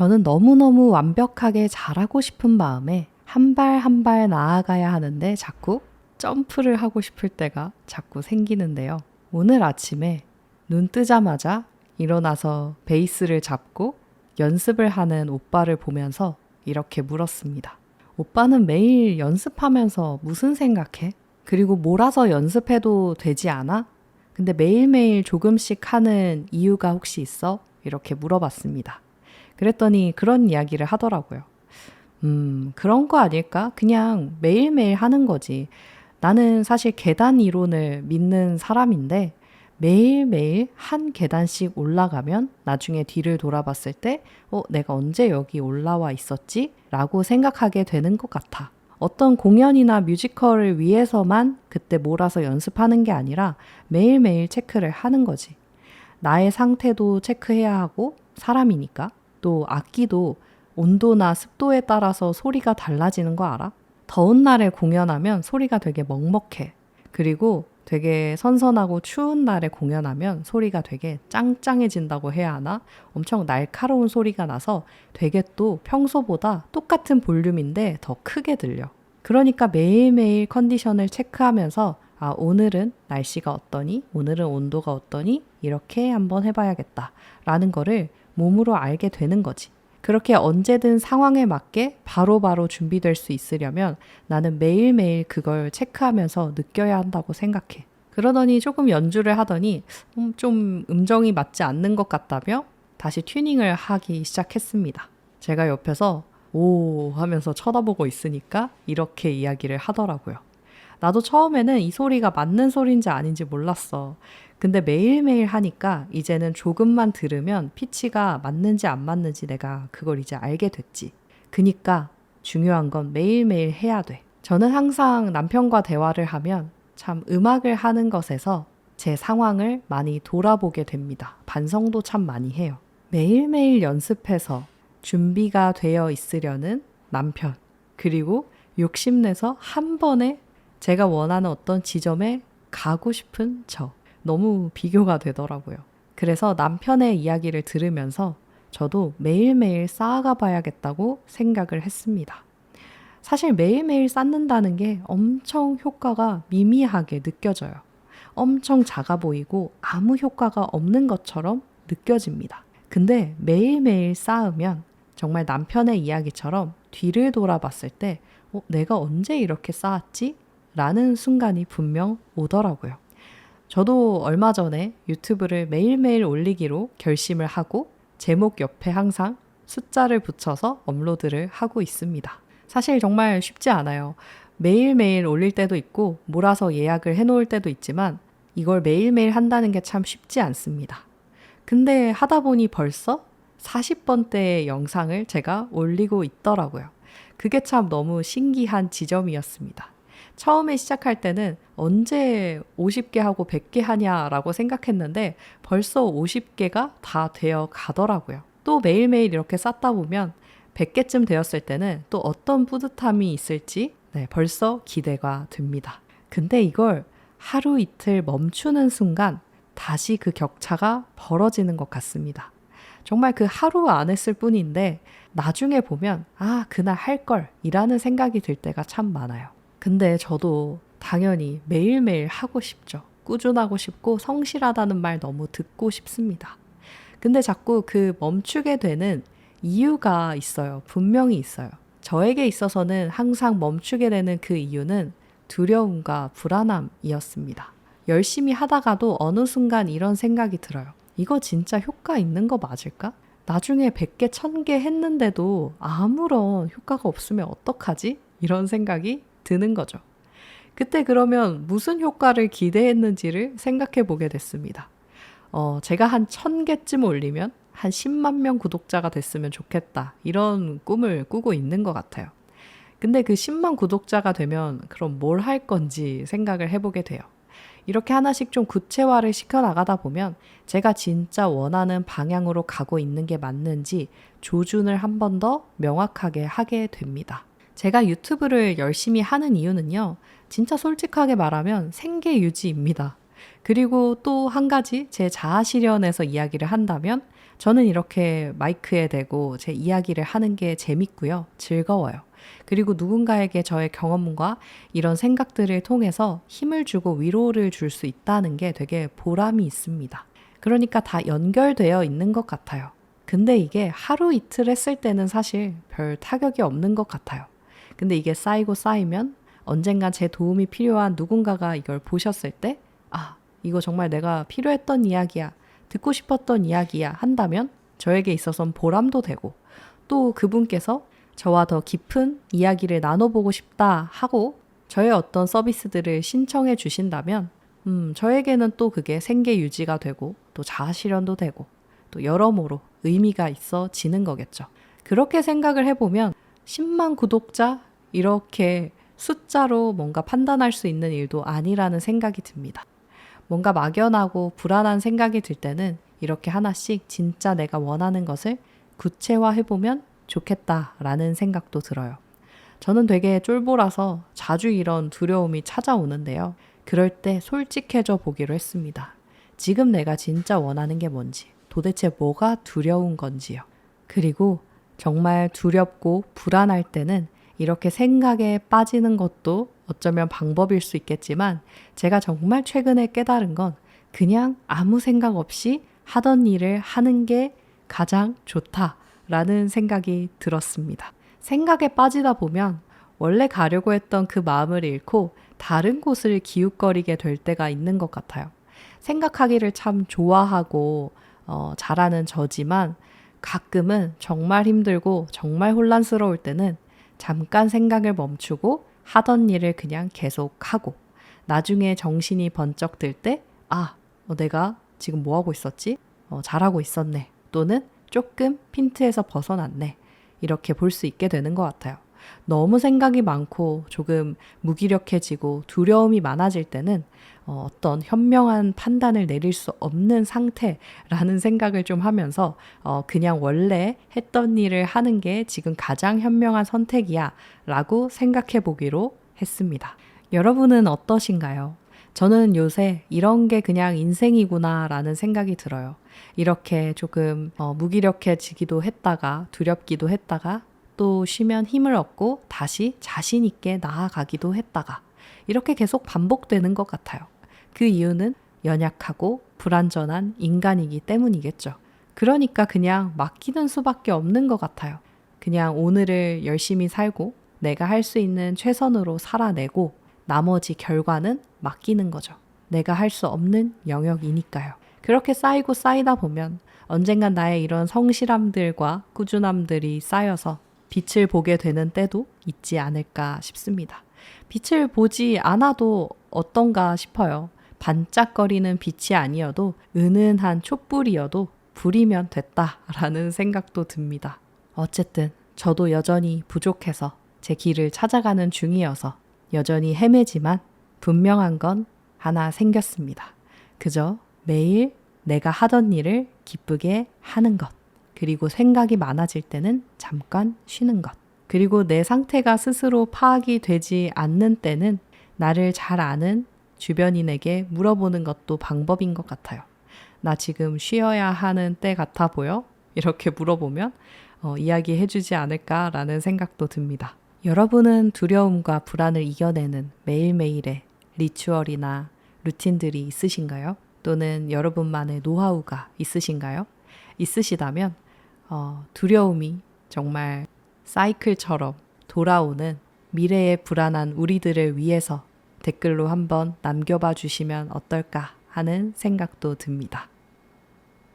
저는 너무너무 완벽하게 잘하고 싶은 마음에 한 발 한 발 나아가야 하는데 자꾸 점프를 하고 싶을 때가 자꾸 생기는데요. 오늘 아침에 눈 뜨자마자 일어나서 베이스를 잡고 연습을 하는 오빠를 보면서 이렇게 물었습니다. 오빠는 매일 연습하면서 무슨 생각해? 그리고 몰아서 연습해도 되지 않아? 근데 매일매일 조금씩 하는 이유가 혹시 있어? 이렇게 물어봤습니다. 그랬더니 그런 이야기를 하더라고요. 그런 거 아닐까? 그냥 매일매일 하는 거지. 나는 사실 계단 이론을 믿는 사람인데 매일매일 한 계단씩 올라가면 나중에 뒤를 돌아봤을 때 내가 언제 여기 올라와 있었지? 라고 생각하게 되는 것 같아. 어떤 공연이나 뮤지컬을 위해서만 그때 몰아서 연습하는 게 아니라 매일매일 체크를 하는 거지. 나의 상태도 체크해야 하고 사람이니까. 또 악기도 온도나 습도에 따라서 소리가 달라지는 거 알아? 더운 날에 공연하면 소리가 되게 먹먹해. 그리고 되게 선선하고 추운 날에 공연하면 소리가 되게 짱짱해진다고 해야 하나? 엄청 날카로운 소리가 나서 되게 또 평소보다 똑같은 볼륨인데 더 크게 들려. 그러니까 매일매일 컨디션을 체크하면서 오늘은 날씨가 어떠니? 오늘은 온도가 어떠니? 이렇게 한번 해봐야겠다. 라는 거를 몸으로 알게 되는 거지. 그렇게 언제든 상황에 맞게 바로바로 준비될 수 있으려면 나는 매일매일 그걸 체크하면서 느껴야 한다고 생각해. 그러더니 조금 연주를 하더니 좀 음정이 맞지 않는 것 같다며 다시 튜닝을 하기 시작했습니다. 제가 옆에서 오 하면서 쳐다보고 있으니까 이렇게 이야기를 하더라고요. 나도 처음에는 이 소리가 맞는 소리인지 아닌지 몰랐어. 근데 매일매일 하니까 이제는 조금만 들으면 피치가 맞는지 안 맞는지 내가 그걸 이제 알게 됐지. 그니까 중요한 건 매일매일 해야 돼. 저는 항상 남편과 대화를 하면 참 음악을 하는 것에서 제 상황을 많이 돌아보게 됩니다. 반성도 참 많이 해요. 매일매일 연습해서 준비가 되어 있으려는 남편. 그리고 욕심내서 한 번에 제가 원하는 어떤 지점에 가고 싶은 저. 너무 비교가 되더라고요. 그래서 남편의 이야기를 들으면서 저도 매일매일 쌓아가 봐야겠다고 생각을 했습니다. 사실 매일매일 쌓는다는 게 엄청 효과가 미미하게 느껴져요. 엄청 작아 보이고 아무 효과가 없는 것처럼 느껴집니다. 근데 매일매일 쌓으면 정말 남편의 이야기처럼 뒤를 돌아봤을 때 내가 언제 이렇게 쌓았지? 라는 순간이 분명 오더라고요. 저도 얼마 전에 유튜브를 매일매일 올리기로 결심을 하고 제목 옆에 항상 숫자를 붙여서 업로드를 하고 있습니다. 사실 정말 쉽지 않아요. 매일매일 올릴 때도 있고 몰아서 예약을 해놓을 때도 있지만 이걸 매일매일 한다는 게 참 쉽지 않습니다. 근데 하다 보니 벌써 40번대의 영상을 제가 올리고 있더라고요. 그게 참 너무 신기한 지점이었습니다. 처음에 시작할 때는 언제 50개 하고 100개 하냐라고 생각했는데 벌써 50개가 다 되어 가더라고요. 또 매일매일 이렇게 쌓다 보면 100개쯤 되었을 때는 또 어떤 뿌듯함이 있을지 벌써 기대가 됩니다. 근데 이걸 하루 이틀 멈추는 순간 다시 그 격차가 벌어지는 것 같습니다. 정말 그 하루 안 했을 뿐인데 나중에 보면 그날 할 걸 이라는 생각이 들 때가 참 많아요. 근데 저도 당연히 매일매일 하고 싶죠. 꾸준하고 싶고 성실하다는 말 너무 듣고 싶습니다. 근데 자꾸 그 멈추게 되는 이유가 있어요. 분명히 있어요. 저에게 있어서는 항상 멈추게 되는 그 이유는 두려움과 불안함이었습니다. 열심히 하다가도 어느 순간 이런 생각이 들어요. 이거 진짜 효과 있는 거 맞을까? 나중에 100개, 1000개 했는데도 아무런 효과가 없으면 어떡하지? 이런 생각이 드는 거죠. 그때 그러면 무슨 효과를 기대했는지를 생각해 보게 됐습니다. 제가 한 1000개쯤 올리면 한 10만 명 구독자가 됐으면 좋겠다. 이런 꿈을 꾸고 있는 것 같아요. 근데 그 10만 구독자가 되면 그럼 뭘 할 건지 생각을 해보게 돼요. 이렇게 하나씩 좀 구체화를 시켜나가다 보면 제가 진짜 원하는 방향으로 가고 있는 게 맞는지 조준을 한 번 더 명확하게 하게 됩니다. 제가 유튜브를 열심히 하는 이유는요. 진짜 솔직하게 말하면 생계 유지입니다. 그리고 또 한 가지 제 자아 실현에서 이야기를 한다면 저는 이렇게 마이크에 대고 제 이야기를 하는 게 재밌고요. 즐거워요. 그리고 누군가에게 저의 경험과 이런 생각들을 통해서 힘을 주고 위로를 줄 수 있다는 게 되게 보람이 있습니다. 그러니까 다 연결되어 있는 것 같아요. 근데 이게 하루 이틀 했을 때는 사실 별 타격이 없는 것 같아요. 근데 이게 쌓이고 쌓이면 언젠가 제 도움이 필요한 누군가가 이걸 보셨을 때, 아, 이거 정말 내가 필요했던 이야기야, 듣고 싶었던 이야기야 한다면 저에게 있어서는 보람도 되고, 또 그분께서 저와 더 깊은 이야기를 나눠보고 싶다 하고 저의 어떤 서비스들을 신청해 주신다면 저에게는 또 그게 생계 유지가 되고 또 자아 실현도 되고 또 여러모로 의미가 있어지는 거겠죠. 그렇게 생각을 해보면 10만 구독자 이렇게 숫자로 뭔가 판단할 수 있는 일도 아니라는 생각이 듭니다. 뭔가 막연하고 불안한 생각이 들 때는 이렇게 하나씩 진짜 내가 원하는 것을 구체화해보면 좋겠다라는 생각도 들어요. 저는 되게 쫄보라서 자주 이런 두려움이 찾아오는데요. 그럴 때 솔직해져 보기로 했습니다. 지금 내가 진짜 원하는 게 뭔지, 도대체 뭐가 두려운 건지요. 그리고 정말 두렵고 불안할 때는 이렇게 생각에 빠지는 것도 어쩌면 방법일 수 있겠지만 제가 정말 최근에 깨달은 건 그냥 아무 생각 없이 하던 일을 하는 게 가장 좋다라는 생각이 들었습니다. 생각에 빠지다 보면 원래 가려고 했던 그 마음을 잃고 다른 곳을 기웃거리게 될 때가 있는 것 같아요. 생각하기를 참 좋아하고 잘하는 저지만 가끔은 정말 힘들고 정말 혼란스러울 때는 잠깐 생각을 멈추고 하던 일을 그냥 계속하고 나중에 정신이 번쩍 들 때 내가 지금 뭐 하고 있었지? 잘하고 있었네. 또는 조금 핀트에서 벗어났네. 이렇게 볼 수 있게 되는 것 같아요. 너무 생각이 많고 조금 무기력해지고 두려움이 많아질 때는 어떤 현명한 판단을 내릴 수 없는 상태라는 생각을 좀 하면서 그냥 원래 했던 일을 하는 게 지금 가장 현명한 선택이야 라고 생각해 보기로 했습니다. 여러분은 어떠신가요? 저는 요새 이런 게 그냥 인생이구나 라는 생각이 들어요. 이렇게 조금 무기력해지기도 했다가 두렵기도 했다가 또 쉬면 힘을 얻고 다시 자신 있게 나아가기도 했다가 이렇게 계속 반복되는 것 같아요. 그 이유는 연약하고 불완전한 인간이기 때문이겠죠. 그러니까 그냥 맡기는 수밖에 없는 것 같아요. 그냥 오늘을 열심히 살고 내가 할 수 있는 최선으로 살아내고 나머지 결과는 맡기는 거죠. 내가 할 수 없는 영역이니까요. 그렇게 쌓이고 쌓이다 보면 언젠간 나의 이런 성실함들과 꾸준함들이 쌓여서 빛을 보게 되는 때도 있지 않을까 싶습니다. 빛을 보지 않아도 어떤가 싶어요. 반짝거리는 빛이 아니어도 은은한 촛불이어도 불이면 됐다라는 생각도 듭니다. 어쨌든 저도 여전히 부족해서 제 길을 찾아가는 중이어서 여전히 헤매지만 분명한 건 하나 생겼습니다. 그저 매일 내가 하던 일을 기쁘게 하는 것. 그리고 생각이 많아질 때는 잠깐 쉬는 것. 그리고 내 상태가 스스로 파악이 되지 않는 때는 나를 잘 아는 주변인에게 물어보는 것도 방법인 것 같아요. 나 지금 쉬어야 하는 때 같아 보여? 이렇게 물어보면 이야기해주지 않을까라는 생각도 듭니다. 여러분은 두려움과 불안을 이겨내는 매일매일의 리추얼이나 루틴들이 있으신가요? 또는 여러분만의 노하우가 있으신가요? 있으시다면 두려움이 정말 사이클처럼 돌아오는 미래의 불안한 우리들을 위해서 댓글로 한번 남겨봐 주시면 어떨까 하는 생각도 듭니다.